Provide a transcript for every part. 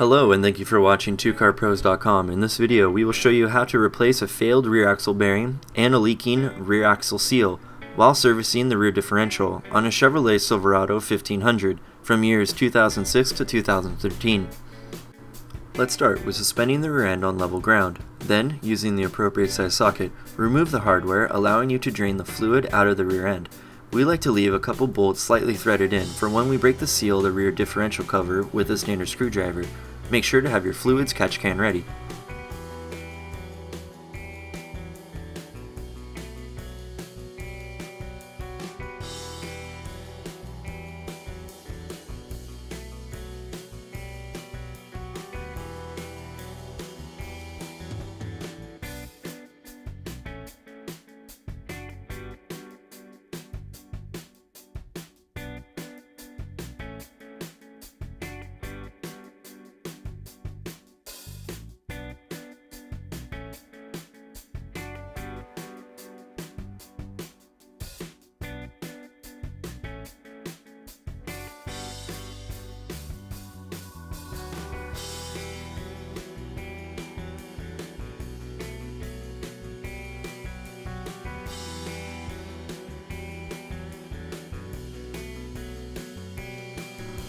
Hello and thank you for watching 2carpros.com. In this video we will show you how to replace a failed rear axle bearing and a leaking rear axle seal while servicing the rear differential on a Chevrolet Silverado 1500 from years 2006 to 2013. Let's start with suspending the rear end on level ground. Then, using the appropriate size socket, remove the hardware, allowing you to drain the fluid out of the rear end. We like to leave a couple bolts slightly threaded in for when we break the seal of the rear differential cover with a standard screwdriver. Make sure to have your fluids catch can ready.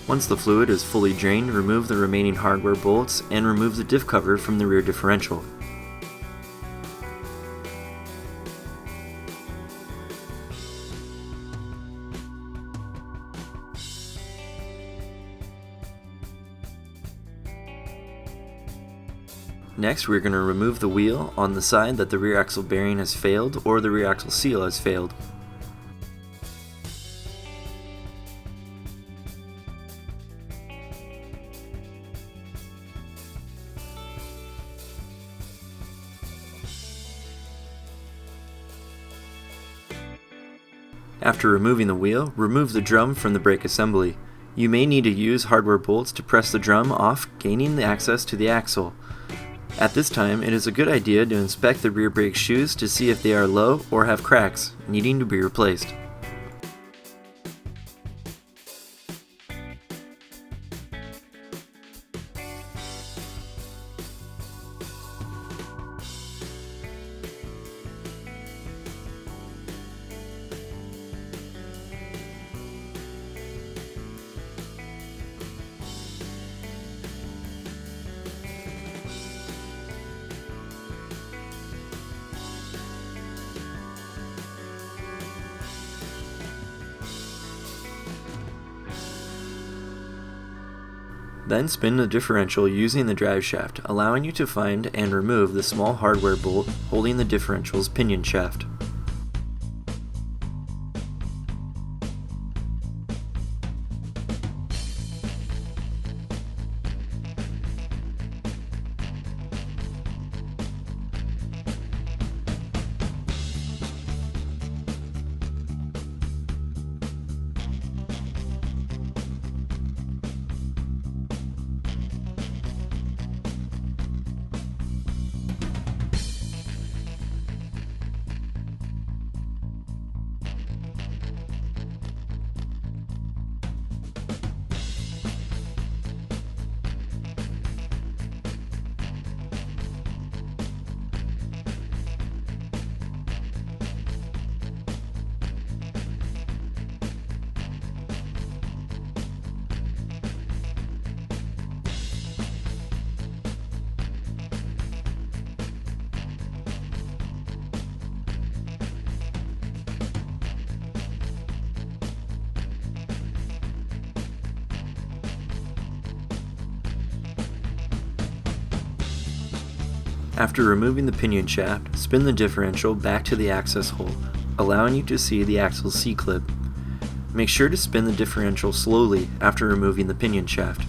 Once the fluid is fully drained, remove the remaining hardware bolts and remove the diff cover from the rear differential. Next, we're going to remove the wheel on the side that the rear axle bearing has failed or the rear axle seal has failed. After removing the wheel, remove the drum from the brake assembly. You may need to use hardware bolts to press the drum off, gaining the access to the axle. At this time, it is a good idea to inspect the rear brake shoes to see if they are low or have cracks, needing to be replaced. Then spin the differential using the drive shaft, allowing you to find and remove the small hardware bolt holding the differential's pinion shaft. After removing the pinion shaft, spin the differential back to the access hole, allowing you to see the axle's C-clip. Make sure to spin the differential slowly after removing the pinion shaft.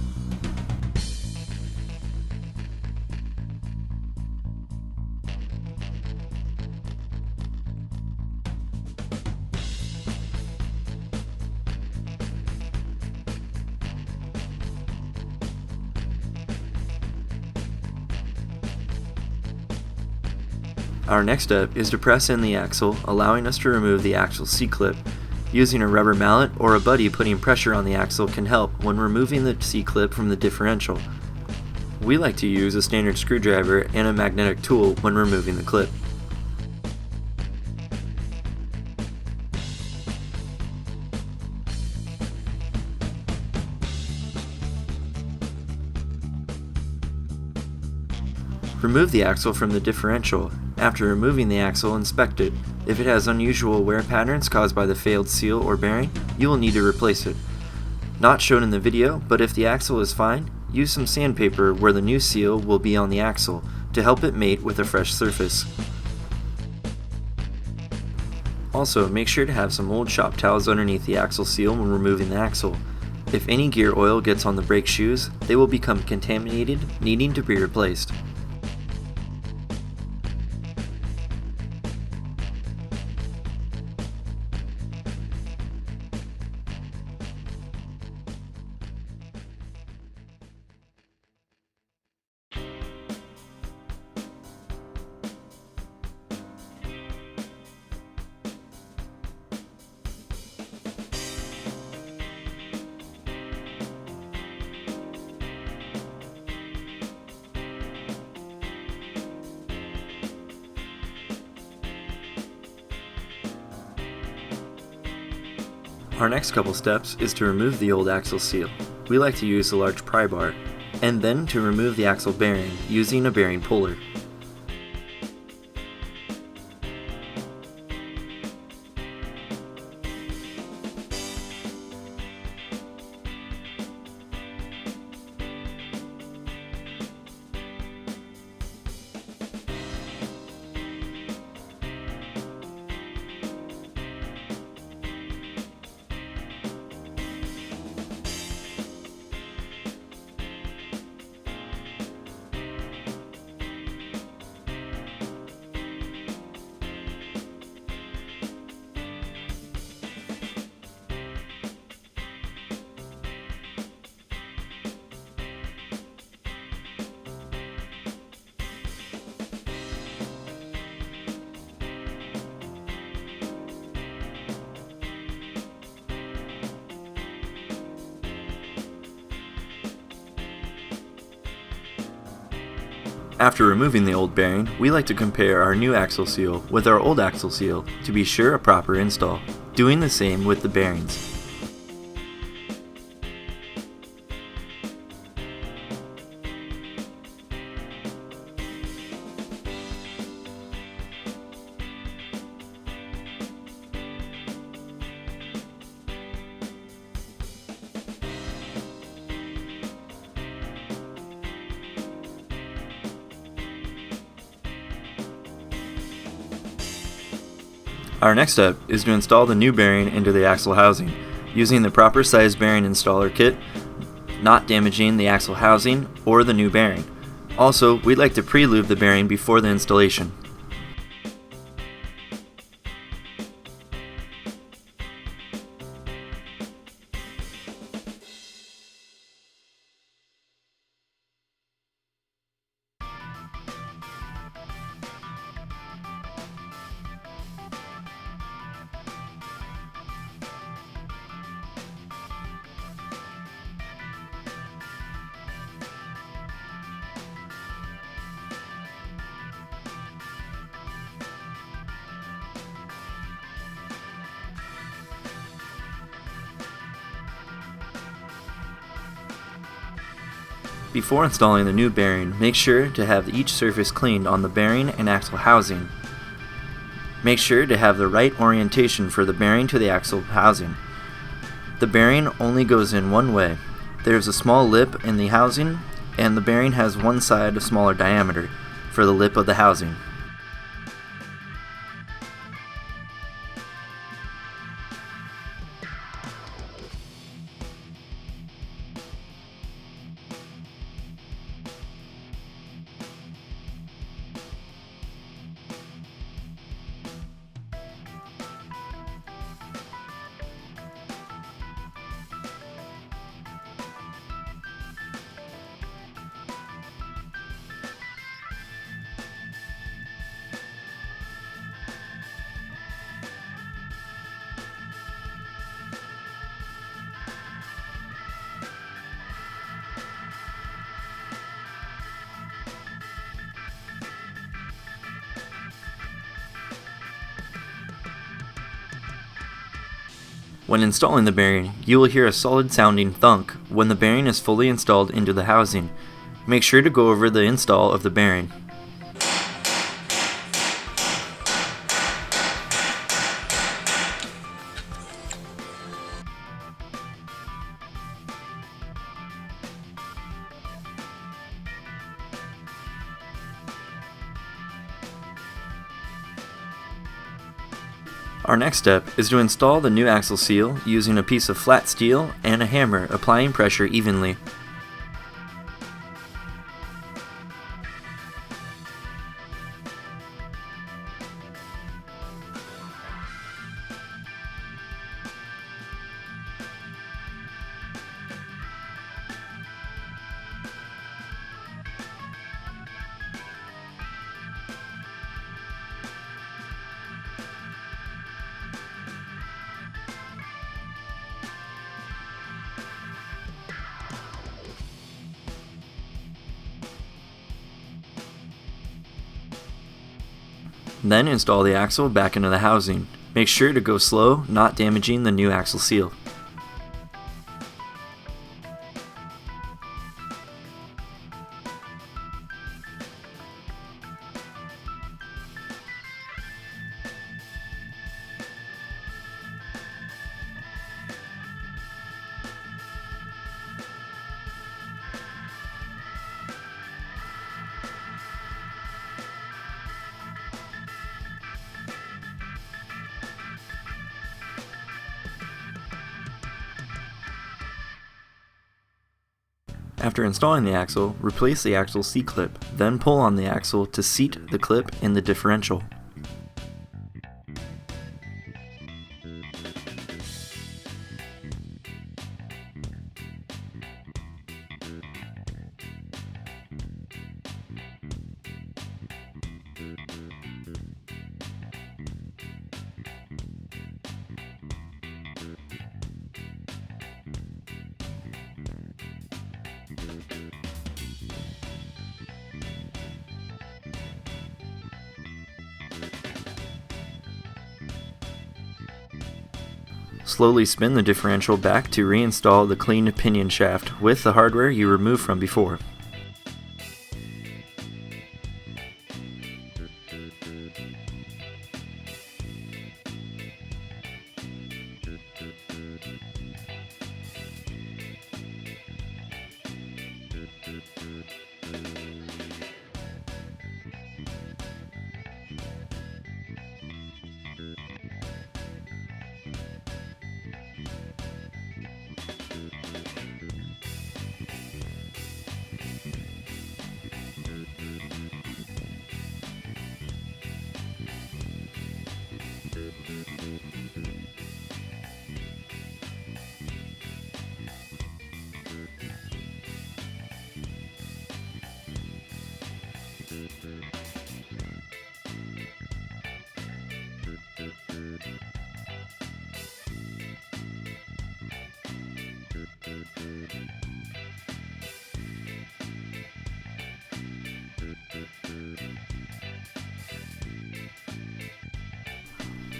Our next step is to press in the axle, allowing us to remove the axle C-clip. Using a rubber mallet or a buddy putting pressure on the axle can help when removing the C-clip from the differential. We like to use a standard screwdriver and a magnetic tool when removing the clip. Remove the axle from the differential. After removing the axle, inspect it. If it has unusual wear patterns caused by the failed seal or bearing, you will need to replace it. Not shown in the video, but if the axle is fine, use some sandpaper where the new seal will be on the axle to help it mate with a fresh surface. Also, make sure to have some old shop towels underneath the axle seal when removing the axle. If any gear oil gets on the brake shoes, they will become contaminated, needing to be replaced. Our next couple steps is to remove the old axle seal. We like to use a large pry bar, and then to remove the axle bearing using a bearing puller. After removing the old bearing, we like to compare our new axle seal with our old axle seal to be sure a proper install, doing the same with the bearings. Our next step is to install the new bearing into the axle housing, using the proper size bearing installer kit, not damaging the axle housing or the new bearing. Also, we'd like to pre-lube the bearing before the installation. Before installing the new bearing, make sure to have each surface cleaned on the bearing and axle housing. Make sure to have the right orientation for the bearing to the axle housing. The bearing only goes in one way. There is a small lip in the housing, and the bearing has one side of smaller diameter for the lip of the housing. When installing the bearing, you will hear a solid sounding thunk when the bearing is fully installed into the housing. Make sure to go over the install of the bearing. Our next step is to install the new axle seal using a piece of flat steel and a hammer, applying pressure evenly. Then install the axle back into the housing. Make sure to go slow, not damaging the new axle seal. After installing the axle, replace the axle C-clip, then pull on the axle to seat the clip in the differential. Slowly spin the differential back to reinstall the cleaned pinion shaft with the hardware you removed from before.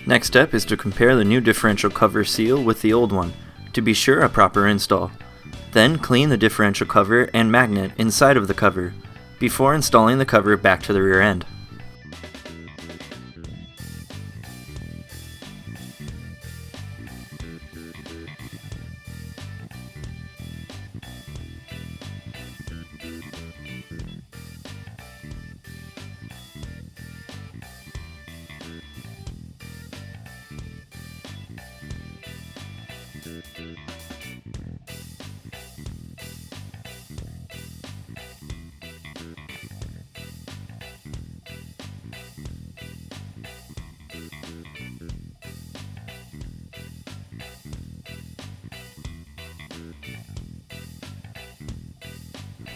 Next step is to compare the new differential cover seal with the old one, to be sure a proper install. Then clean the differential cover and magnet inside of the cover, before installing the cover back to the rear end.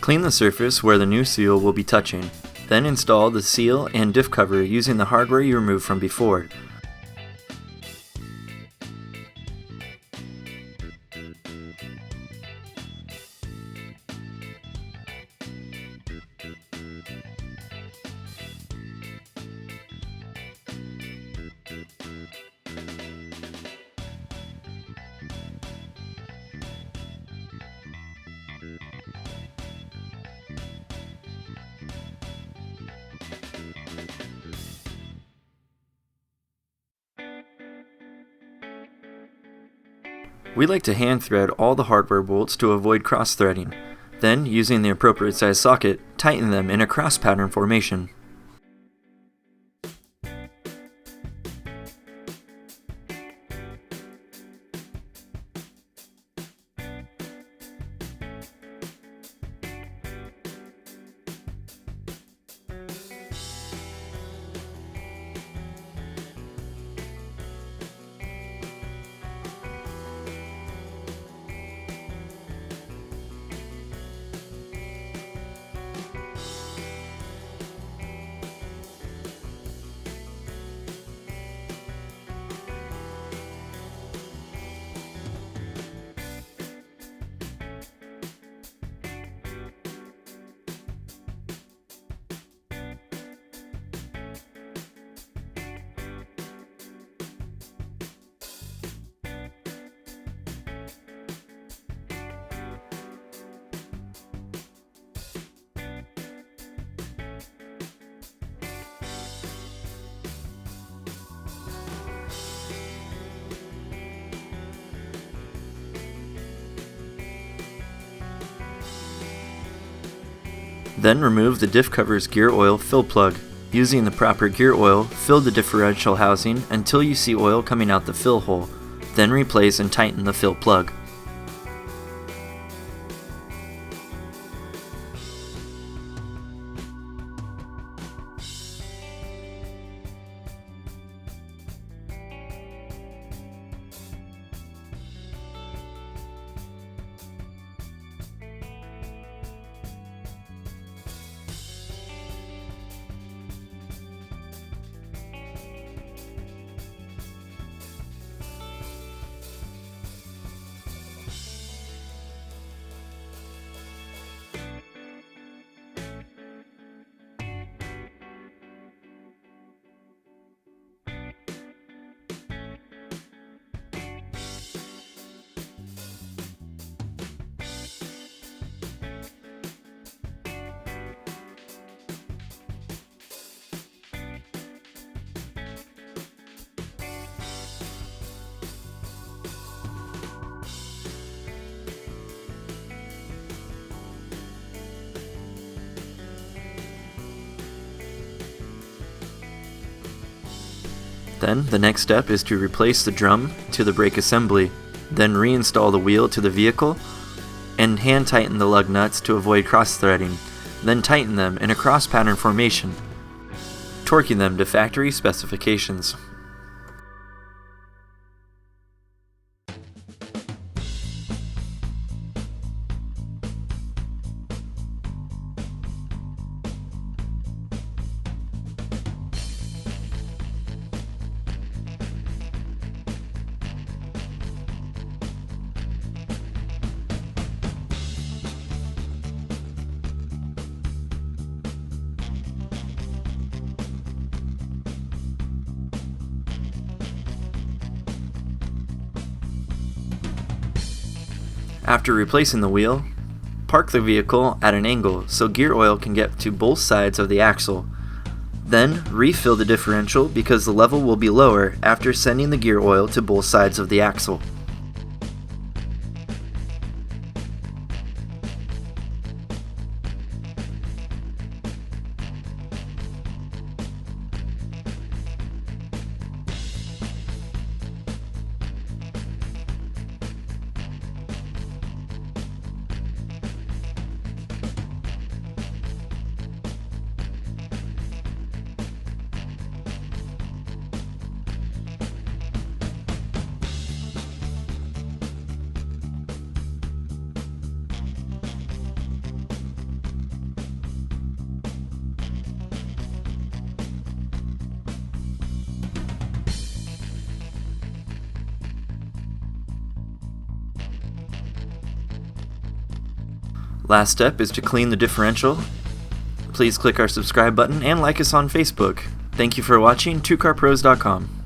Clean the surface where the new seal will be touching. Then install the seal and diff cover using the hardware you removed from before. We like to hand thread all the hardware bolts to avoid cross-threading. Then, using the appropriate size socket, tighten them in a cross pattern formation. Then remove the diff cover's gear oil fill plug. Using the proper gear oil, fill the differential housing until you see oil coming out the fill hole. Then replace and tighten the fill plug. Then, the next step is to replace the drum to the brake assembly, then reinstall the wheel to the vehicle, and hand tighten the lug nuts to avoid cross-threading, then tighten them in a cross-pattern formation, torquing them to factory specifications. After replacing the wheel, park the vehicle at an angle so gear oil can get to both sides of the axle. Then refill the differential because the level will be lower after sending the gear oil to both sides of the axle. Last step is to clean the differential. Please click our subscribe button and like us on Facebook. Thank you for watching 2carpros.com.